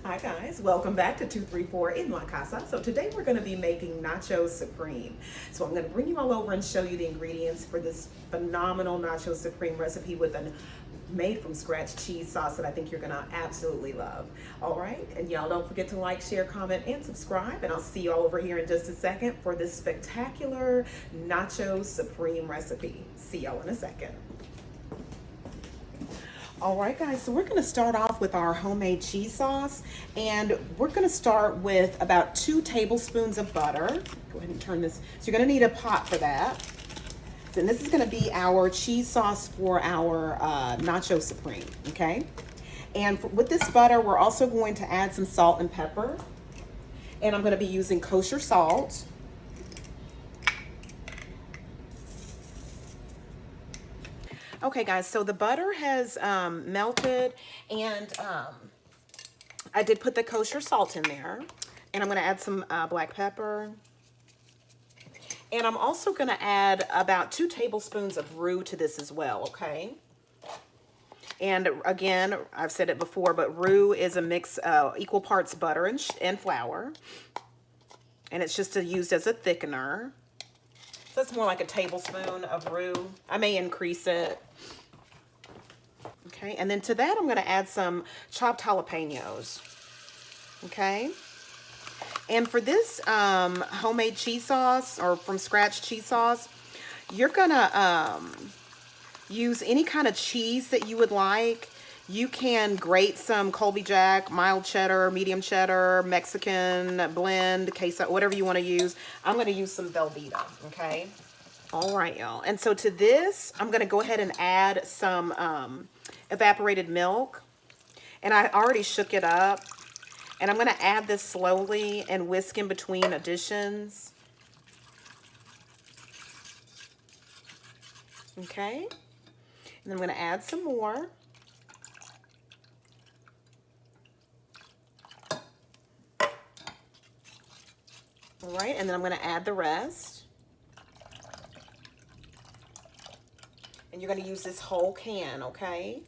Hi guys, welcome back to 234 in La Casa. So today we're going to be making Nacho Supreme. So I'm going to bring you all over and show you the ingredients for this phenomenal Nacho Supreme recipe with a made from scratch cheese sauce that I think you're going to absolutely love. All right, and y'all don't forget to like, share, comment, and subscribe, and I'll see you all over here in just a second for this spectacular Nacho Supreme recipe. See y'all in a second. All right, guys, so we're going to start off with our homemade cheese sauce, and we're going to start with about 2 tablespoons of butter. Go ahead and turn this. So you're going to need a pot for that. And this is going to be our cheese sauce for our Nacho Supreme, okay? And with this butter, we're also going to add some salt and pepper. And I'm going to be using kosher salt. Okay, guys, so the butter has melted, and I did put the kosher salt in there, and I'm going to add some black pepper, and I'm also going to add about 2 tablespoons of roux to this as well, okay? And again, I've said it before, but roux is a mix, equal parts butter and flour, and it's just used as a thickener. So it's more like a tablespoon of roux. I may increase it. Okay, and then to that I'm going to add some chopped jalapeños. Okay, and for this homemade cheese sauce or from scratch cheese sauce, you're going to use any kind of cheese that you would like. You can grate some Colby Jack, mild cheddar, medium cheddar, Mexican blend, Casa, whatever you want to use. I'm going to use some Velveeta, okay? All right, y'all. And so to this, I'm going to go ahead and add some evaporated milk. And I already shook it up. And I'm going to add this slowly and whisk in between additions. Okay? And then I'm going to add some more. All right, and then I'm going to add the rest. And you're going to use this whole can, okay?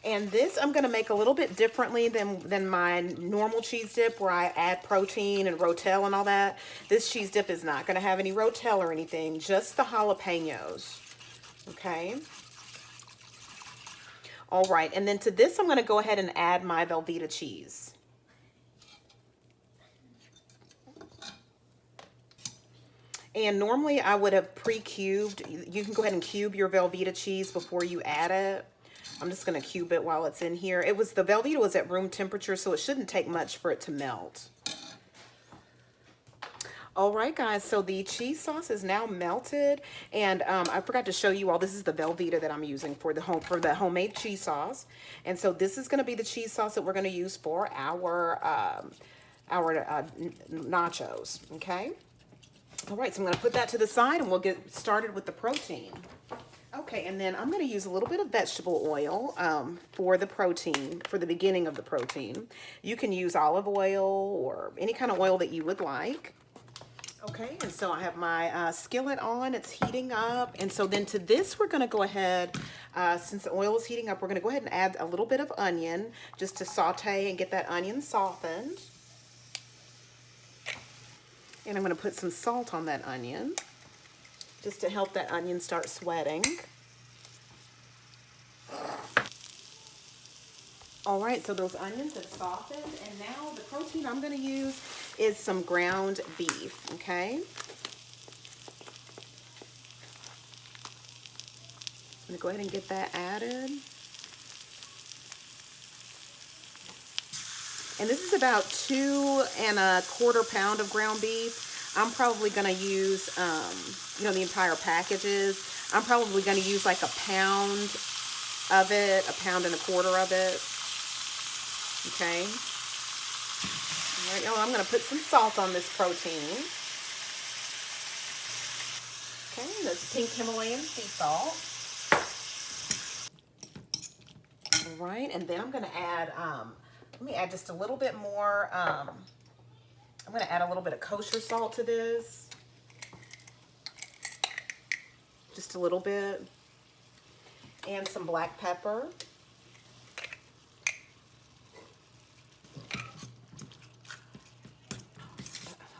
And this I'm going to make a little bit differently than my normal cheese dip where I add protein and rotel and all that. This cheese dip is not going to have any rotel or anything, just the jalapenos, okay? All right, and then to this I'm going to go ahead and add my Velveeta cheese. And normally I would have pre-cubed. You can go ahead and cube your Velveeta cheese before you add it. I'm just going to cube it while it's in here. The Velveeta was at room temperature, so it shouldn't take much for it to melt. All right, guys, so the cheese sauce is now melted, and I forgot to show you all, this is the Velveeta that I'm using for the homemade cheese sauce. And so this is going to be the cheese sauce that we're going to use for our nachos, okay? All right, so I'm going to put that to the side, and we'll get started with the protein. Okay, and then I'm going to use a little bit of vegetable oil for the protein, for the beginning of the protein. You can use olive oil or any kind of oil that you would like. Okay, and so I have my skillet on. It's heating up. And so then to this, we're going to go ahead, since the oil is heating up, we're going to go ahead and add a little bit of onion just to saute and get that onion softened. And I'm going to put some salt on that onion just to help that onion start sweating. All right, so those onions have softened, and now the protein I'm going to use is some ground beef, okay? I'm going to go ahead and get that added. And this is about 2 1/4 pounds of ground beef. I'm probably going to use, the entire packages. I'm probably going to use like 1 pound of it, 1 1/4 pounds of it. Okay. All right, y'all, I'm going to put some salt on this protein. Okay, this pink Himalayan sea salt. All right, and then I'm going to add, let me add just a little bit more. I'm going to add a little bit of kosher salt to this. Just a little bit. And some black pepper.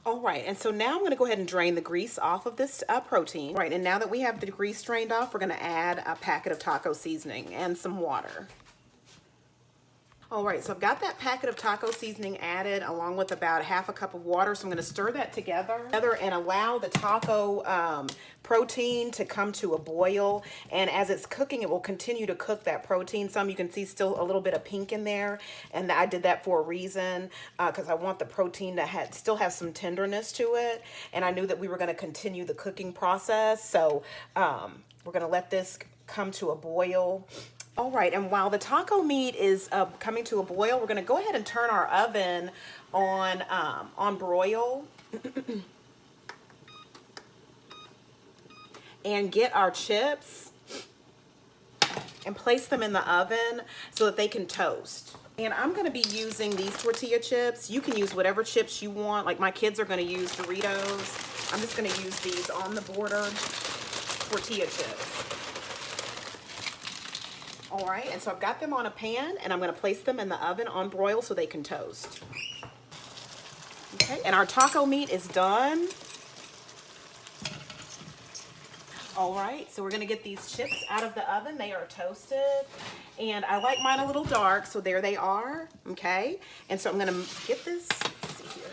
All right, and so now I'm going to go ahead and drain the grease off of this protein. Right, and now that we have the grease drained off, we're going to add a packet of taco seasoning and some water. All right, so I've got that packet of taco seasoning added along with about half a cup of water. So I'm going to stir that together and allow the taco protein to come to a boil. And as it's cooking, it will continue to cook that protein. Some you can see still a little bit of pink in there. And I did that for a reason because I want the protein to still have some tenderness to it. And I knew that we were going to continue the cooking process. So we're going to let this come to a boil. All right, and while the taco meat is coming to a boil, we're going to go ahead and turn our oven on broil and get our chips and place them in the oven so that they can toast. And I'm going to be using these tortilla chips. You can use whatever chips you want. Like my kids are going to use Doritos. I'm just going to use these on the border tortilla chips. All right, and so I've got them on a pan and I'm going to place them in the oven on broil so they can toast. Okay, and our taco meat is done. All right, so we're going to get these chips out of the oven. They are toasted and I like mine a little dark, so there they are. Okay, and so I'm going to get this. Let's see here.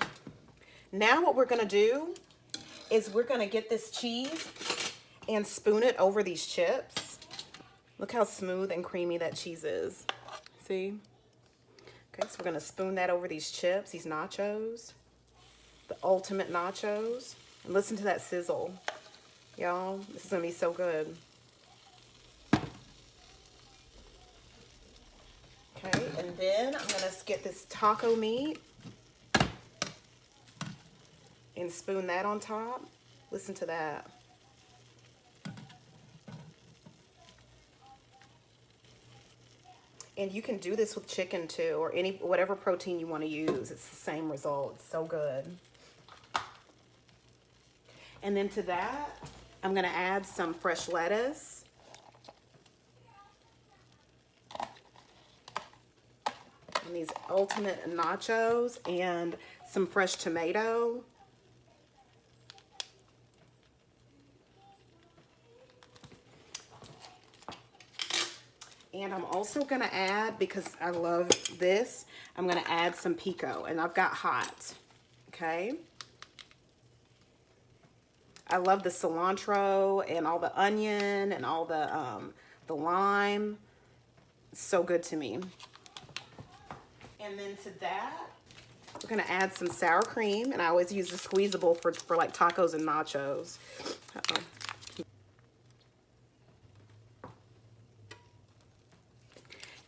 Now what we're going to do is we're going to get this cheese and spoon it over these chips. Look how smooth and creamy that cheese is. See? Okay, so we're going to spoon that over these chips, these nachos. The ultimate nachos. And listen to that sizzle. Y'all, this is going to be so good. Okay, and then I'm going to get this taco meat and spoon that on top. Listen to that. And you can do this with chicken too, or whatever protein you want to use. It's the same result. It's so good. And then to that, I'm going to add some fresh lettuce. And these ultimate nachos and some fresh tomato. And I'm also going to add, because I love this, I'm going to add some pico. And I've got hot. Okay. I love the cilantro and all the onion and all the lime. It's so good to me. And then to that, we're going to add some sour cream. And I always use the squeezable for like tacos and nachos. Uh-oh.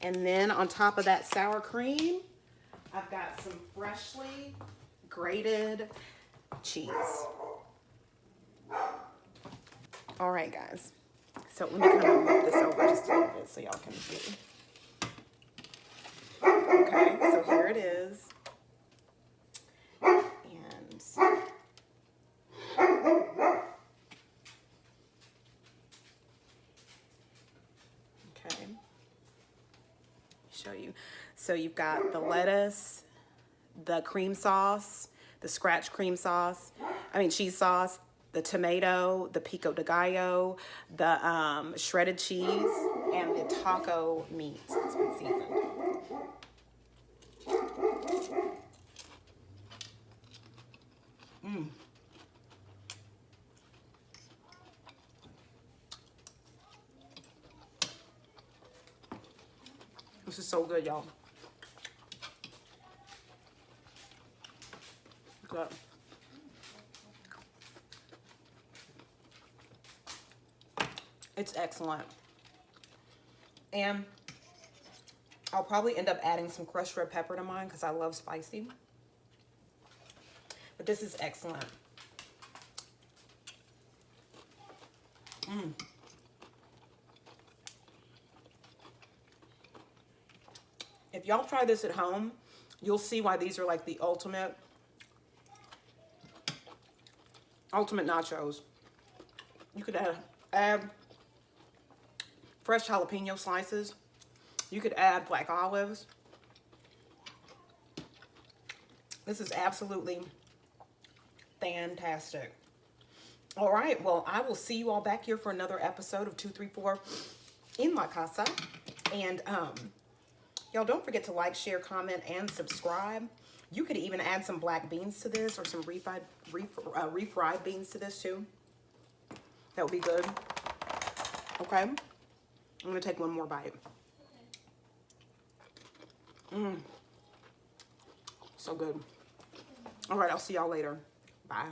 And then on top of that sour cream, I've got some freshly grated cheese. All right, guys. So let me kind of move this over just a little bit so y'all can see. Okay, so here it is. And okay. Show you. So you've got the lettuce, the cream sauce, the scratch cream sauce, cheese sauce, the tomato, the Pico De Gallo, the shredded cheese, and the taco meat. It's been seasoned. This is so good, y'all. Good. It's excellent. And I'll probably end up adding some crushed red pepper to mine because I love spicy. But this is excellent. If y'all try this at home, you'll see why these are like the ultimate nachos. You could add fresh jalapeno slices. You could add black olives. This is absolutely fantastic. All right, well, I will see you all back here for another episode of 234 in La Casa. And y'all don't forget to like, share, comment, and subscribe. You could even add some black beans to this, or some refried beans to this too. That would be good. Okay, I'm gonna take one more bite. So good. All right, I'll see y'all later. Bye.